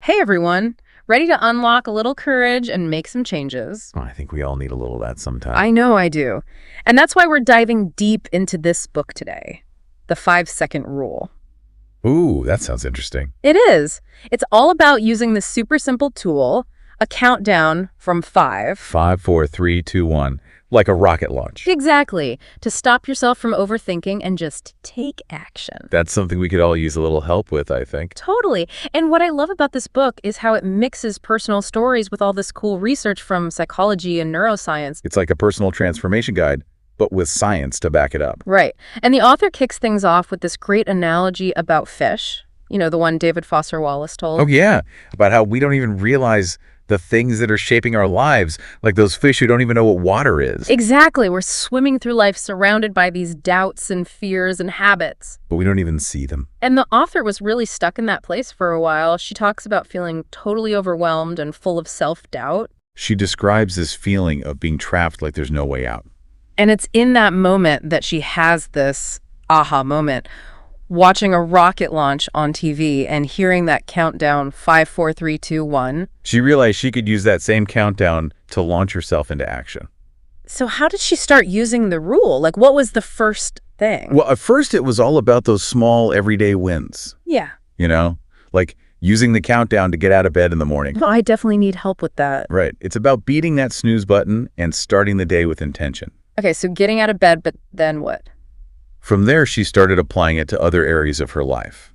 Hey everyone, ready to unlock a little courage and make some changes? I think we all need a little of that sometime. I know I do. And that's why we're diving deep into this book today, The 5-Second Rule. Ooh, that sounds interesting. It is. It's all about using this super simple tool, a countdown from 5. 5, 4, 3, 2, 1. Like a rocket launch. Exactly. To stop yourself from overthinking and just take action. That's something we could all use a little help with, I think. Totally. And what I love about this book is how it mixes personal stories with all this cool research from psychology and neuroscience. It's like a personal transformation guide, but with science to back it up. Right. And the author kicks things off with this great analogy about fish. You know, the one David Foster Wallace told. Oh, yeah. About how we don't even realize the things that are shaping our lives, like those fish who don't even know what water is. Exactly. We're swimming through life surrounded by these doubts and fears and habits. But we don't even see them. And the author was really stuck in that place for a while. She talks about feeling totally overwhelmed and full of self-doubt. She describes this feeling of being trapped like there's no way out. And it's in that moment that she has this aha moment, watching a rocket launch on TV and hearing that countdown 5, 4, 3, 2, 1. She realized she could use that same countdown to launch herself into action. So how did she start using the rule? Like, what was the first thing? Well, at first it was all about those small everyday wins. Yeah. You know, like using the countdown to get out of bed in the morning. No, I definitely need help with that. Right. It's about beating that snooze button and starting the day with intention. Okay, so getting out of bed, but then what? From there, she started applying it to other areas of her life.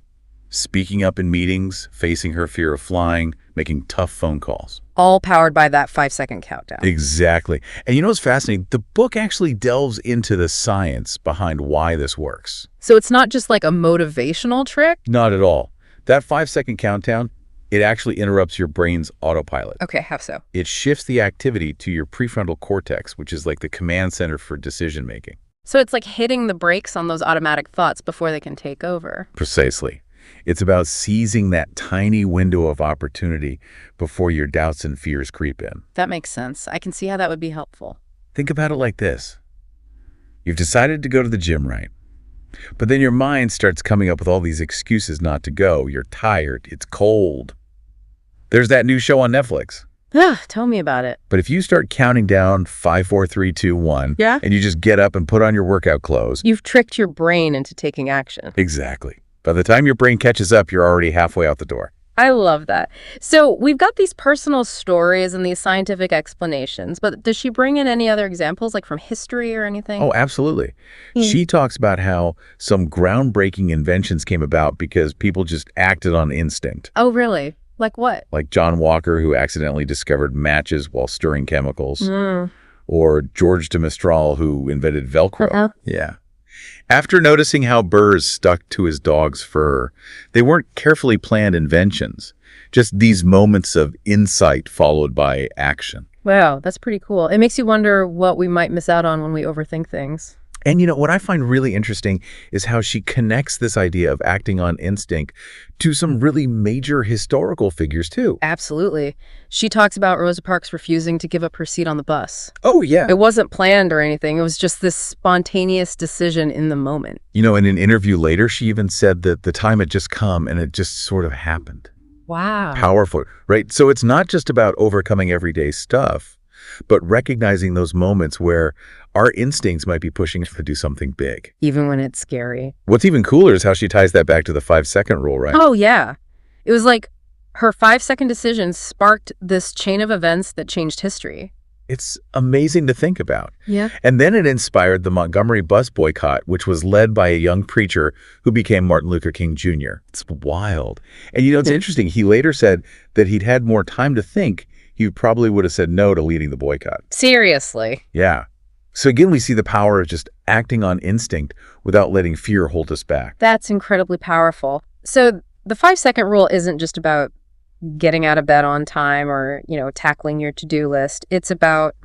Speaking up in meetings, facing her fear of flying, making tough phone calls. All powered by that 5-second countdown. Exactly. And you know what's fascinating? The book actually delves into the science behind why this works. So it's not just like a motivational trick? Not at all. That 5-second countdown, it actually interrupts your brain's autopilot. Okay, how so? It shifts the activity to your prefrontal cortex, which is like the command center for decision making. So it's like hitting the brakes on those automatic thoughts before they can take over. Precisely. It's about seizing that tiny window of opportunity before your doubts and fears creep in. That makes sense. I can see how that would be helpful. Think about it like this. You've decided to go to the gym, right? But then your mind starts coming up with all these excuses not to go. You're tired. It's cold. There's that new show on Netflix. Tell me about it. But if you start counting down 5, 4, 3, 2, 1, Yeah? and you just get up and put on your workout clothes. You've tricked your brain into taking action. Exactly. By the time your brain catches up, you're already halfway out the door. I love that. So we've got these personal stories and these scientific explanations, but does she bring in any other examples, like from history or anything? Oh, absolutely. She talks about how some groundbreaking inventions came about because people just acted on instinct. Oh, really? Like what? Like John Walker, who accidentally discovered matches while stirring chemicals. Or George de Mestral, who invented Velcro. Yeah. After noticing how burrs stuck to his dog's fur, they weren't carefully planned inventions, just these moments of insight followed by action. Wow, that's pretty cool. It makes you wonder what we might miss out on when we overthink things. And you know, what I find really interesting is how she connects this idea of acting on instinct to some really major historical figures, too. Absolutely. She talks about Rosa Parks refusing to give up her seat on the bus. Oh, yeah. It wasn't planned or anything. It was just this spontaneous decision in the moment. You know, in an interview later, she even said that the time had just come and it just sort of happened. Wow. Powerful, right? So it's not just about overcoming everyday stuff, but recognizing those moments where our instincts might be pushing us to do something big. Even when it's scary. What's even cooler is how she ties that back to the 5-second rule, right? Oh, yeah. It was like her 5-second decision sparked this chain of events that changed history. It's amazing to think about. Yeah. And then it inspired the Montgomery bus boycott, which was led by a young preacher who became Martin Luther King Jr. It's wild. And you know, it's interesting. He later said that he'd had more time to think. He probably would have said no to leading the boycott. Seriously. Yeah. So again, we see the power of just acting on instinct without letting fear hold us back. That's incredibly powerful. So the 5-second rule isn't just about getting out of bed on time or, you know, tackling your to-do list. It's about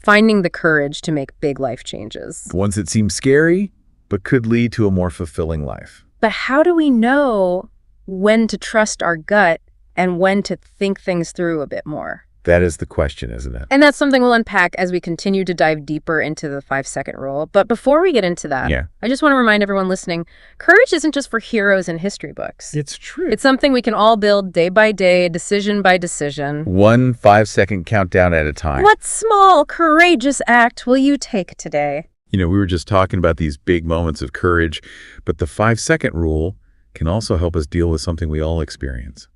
finding the courage to make big life changes. Ones that seem scary, but could lead to a more fulfilling life. But how do we know when to trust our gut and when to think things through a bit more? That is the question, isn't it? And that's something we'll unpack as we continue to dive deeper into the 5-second rule. But before we get into that, I just want to remind everyone listening, courage isn't just for heroes in history books. It's true. It's something we can all build day by day, decision by decision. One 5-second countdown at a time. What small, courageous act will you take today? We were just talking about these big moments of courage, but the 5-second rule can also help us deal with something we all experience.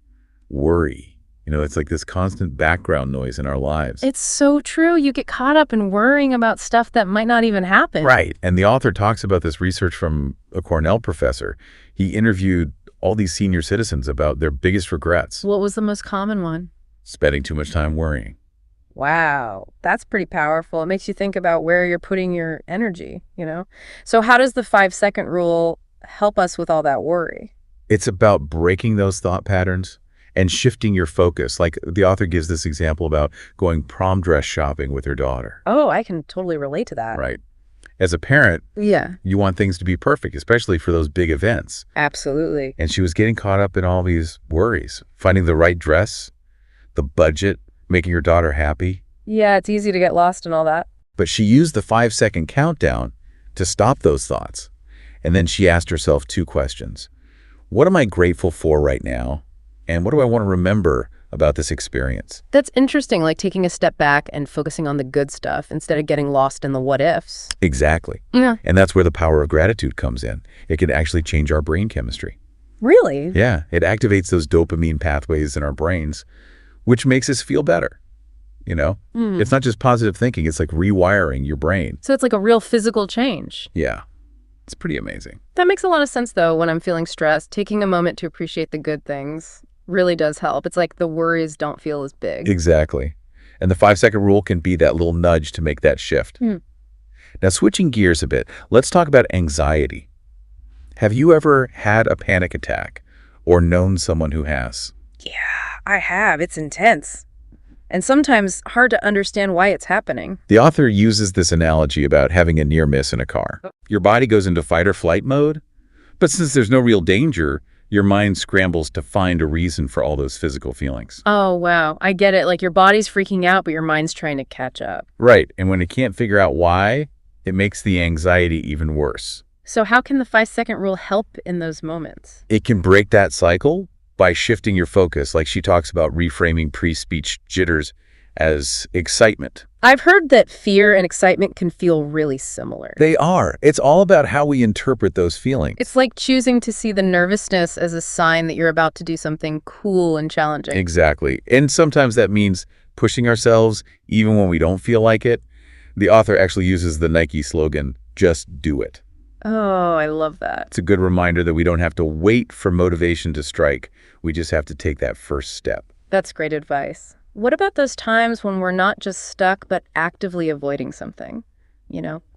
Worry. It's like this constant background noise in our lives. It's so true. You get caught up in worrying about stuff that might not even happen. Right. And the author talks about this research from a Cornell professor. He interviewed all these senior citizens about their biggest regrets. What was the most common one? Spending too much time worrying. Wow, that's pretty powerful. It makes you think about where you're putting your energy, So how does the 5-second rule help us with all that worry? It's about breaking those thought patterns and shifting your focus. Like the author gives this example about going prom dress shopping with her daughter. Oh, I can totally relate to that. Right. As a parent, you want things to be perfect, especially for those big events. Absolutely. And she was getting caught up in all these worries, finding the right dress, the budget, making her daughter happy. Yeah, it's easy to get lost in all that. But she used the 5-second countdown to stop those thoughts. And then she asked herself 2 questions. What am I grateful for right now? And what do I want to remember about this experience? That's interesting, like taking a step back and focusing on the good stuff instead of getting lost in the what ifs. Exactly. Yeah. And that's where the power of gratitude comes in. It can actually change our brain chemistry. Really? Yeah. It activates those dopamine pathways in our brains, which makes us feel better. It's not just positive thinking. It's like rewiring your brain. So it's like a real physical change. Yeah. It's pretty amazing. That makes a lot of sense, though, when I'm feeling stressed. Taking a moment to appreciate the good things really does help. It's like the worries don't feel as big. Exactly. And the 5-second rule can be that little nudge to make that shift. Now, switching gears a bit, let's talk about anxiety. Have you ever had a panic attack or known someone who has? Yeah, I have. It's intense. And sometimes hard to understand why it's happening. The author uses this analogy about having a near miss in a car. Your body goes into fight or flight mode, but since there's no real danger, your mind scrambles to find a reason for all those physical feelings. Oh, wow. I get it. Like your body's freaking out, but your mind's trying to catch up. Right. And when it can't figure out why, it makes the anxiety even worse. So how can the 5-second rule help in those moments? It can break that cycle by shifting your focus, like she talks about reframing pre-speech jitters as excitement. I've heard that fear and excitement can feel really similar. They are. It's all about how we interpret those feelings. It's like choosing to see the nervousness as a sign that you're about to do something cool and challenging. Exactly. And sometimes that means pushing ourselves even when we don't feel like it. The author actually uses the Nike slogan, "Just do it." Oh, I love that. It's a good reminder that we don't have to wait for motivation to strike. We just have to take that first step. That's great advice. What about those times when we're not just stuck, but actively avoiding something?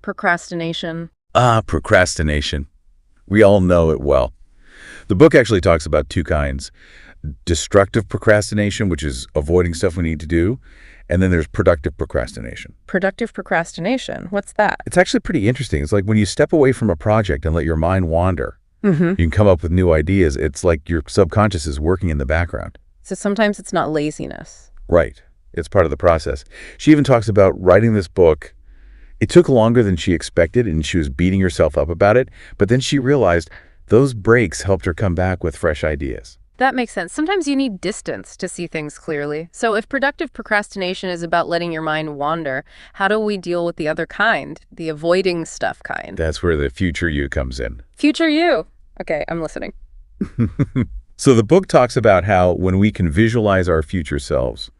Procrastination. Procrastination. We all know it well. The book actually talks about 2 kinds. Destructive procrastination, which is avoiding stuff we need to do. And then there's productive procrastination. Productive procrastination? What's that? It's actually pretty interesting. It's like when you step away from a project and let your mind wander, you can come up with new ideas. It's like your subconscious is working in the background. So sometimes it's not laziness. Right. It's part of the process. She even talks about writing this book. It took longer than she expected, and she was beating herself up about it. But then she realized those breaks helped her come back with fresh ideas. That makes sense. Sometimes you need distance to see things clearly. So if productive procrastination is about letting your mind wander, how do we deal with the other kind, the avoiding stuff kind? That's where the future you comes in. Future you. Okay, I'm listening. So the book talks about how when we can visualize our future selves,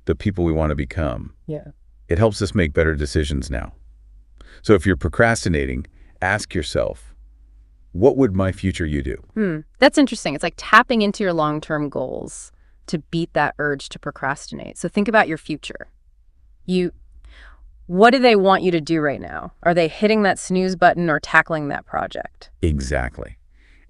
the people we want to become, it helps us make better decisions now. So if you're procrastinating, ask yourself, what would my future you do? That's interesting. It's like tapping into your long-term goals to beat that urge to procrastinate. So think about your future. What do they want you to do right now? Are they hitting that snooze button or tackling that project? Exactly.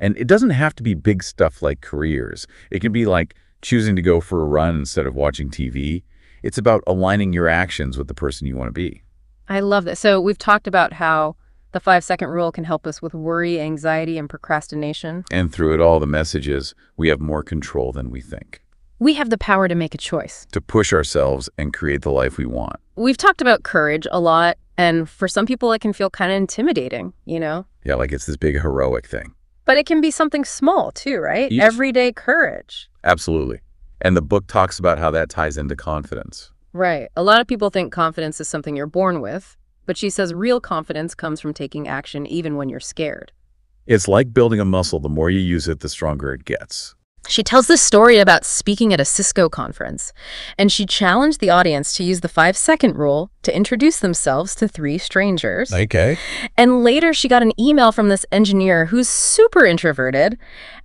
And it doesn't have to be big stuff like careers. It can be like choosing to go for a run instead of watching TV. It's about aligning your actions with the person you want to be. I love that. So we've talked about how the 5-second rule can help us with worry, anxiety, and procrastination. And through it all, the message is we have more control than we think. We have the power to make a choice. To push ourselves and create the life we want. We've talked about courage a lot, and for some people it can feel kind of intimidating, Yeah, like it's this big heroic thing. But it can be something small too, right? Everyday courage. Absolutely. And the book talks about how that ties into confidence. Right. A lot of people think confidence is something you're born with, but she says real confidence comes from taking action even when you're scared. It's like building a muscle. The more you use it, the stronger it gets. She tells this story about speaking at a Cisco conference, and she challenged the audience to use the 5-second rule to introduce themselves to 3 strangers. Okay. And later she got an email from this engineer who's super introverted,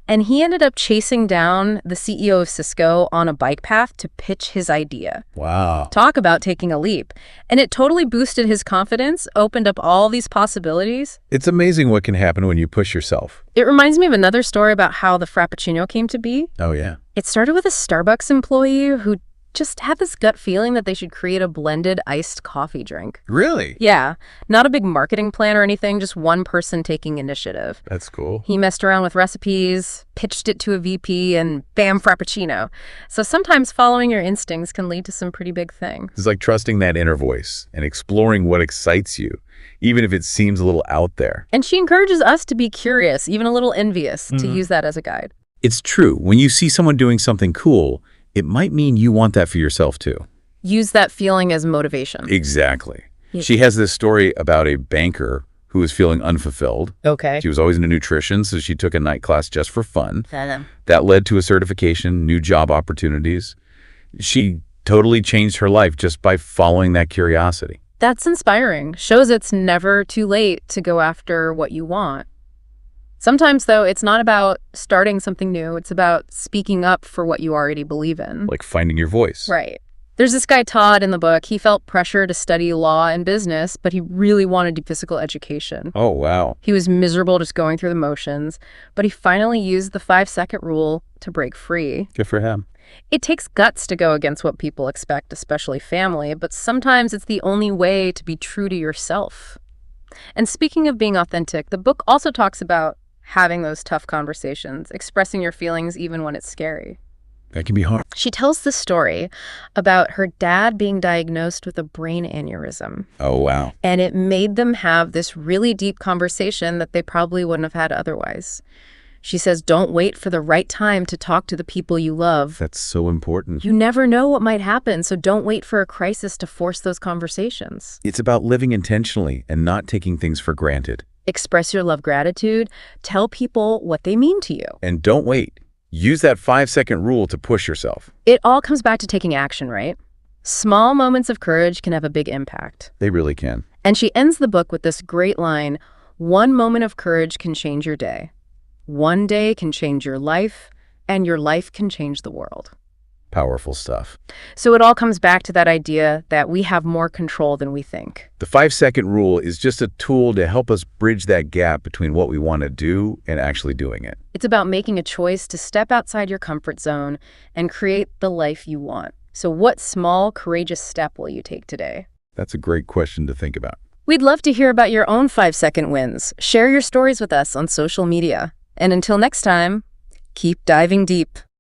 and he ended up chasing down the CEO of Cisco on a bike path to pitch his idea. Wow. Talk about taking a leap. And it totally boosted his confidence, opened up all these possibilities. It's amazing what can happen when you push yourself. It reminds me of another story about how the Frappuccino came to be. Oh, yeah. It started with a Starbucks employee who just had this gut feeling that they should create a blended iced coffee drink. Really? Yeah. Not a big marketing plan or anything, just one person taking initiative. That's cool. He messed around with recipes, pitched it to a VP, and bam, Frappuccino. So sometimes following your instincts can lead to some pretty big things. It's like trusting that inner voice and exploring what excites you, even if it seems a little out there. And she encourages us to be curious, even a little envious, to use that as a guide. It's true. When you see someone doing something cool, it might mean you want that for yourself too. Use that feeling as motivation. Exactly. She has this story about a banker who was feeling unfulfilled. Okay. She was always into nutrition, so she took a night class just for fun. That led to a certification, new job opportunities. She totally changed her life just by following that curiosity. That's inspiring. Shows it's never too late to go after what you want. Sometimes, though, it's not about starting something new. It's about speaking up for what you already believe in. Like finding your voice. Right. There's this guy, Todd, in the book. He felt pressure to study law and business, but he really wanted to do physical education. Oh, wow. He was miserable just going through the motions, but he finally used the 5-second rule to break free. Good for him. It takes guts to go against what people expect, especially family, but sometimes it's the only way to be true to yourself. And speaking of being authentic, the book also talks about having those tough conversations, expressing your feelings even when it's scary. That can be hard. She tells the story about her dad being diagnosed with a brain aneurysm. Oh, wow. And it made them have this really deep conversation that they probably wouldn't have had otherwise. She says, don't wait for the right time to talk to the people you love. That's so important. You never know what might happen, so don't wait for a crisis to force those conversations. It's about living intentionally and not taking things for granted. Express your love, gratitude. Tell people what they mean to you. And don't wait. Use that 5-second rule to push yourself. It all comes back to taking action, right? Small moments of courage can have a big impact. They really can. And she ends the book with this great line, one moment of courage can change your day. One day can change your life, and your life can change the world. Powerful stuff. So it all comes back to that idea that we have more control than we think. The 5-second rule is just a tool to help us bridge that gap between what we want to do and actually doing it. It's about making a choice to step outside your comfort zone and create the life you want. So what small, courageous step will you take today? That's a great question to think about. We'd love to hear about your own 5-second wins. Share your stories with us on social media. And until next time, keep diving deep.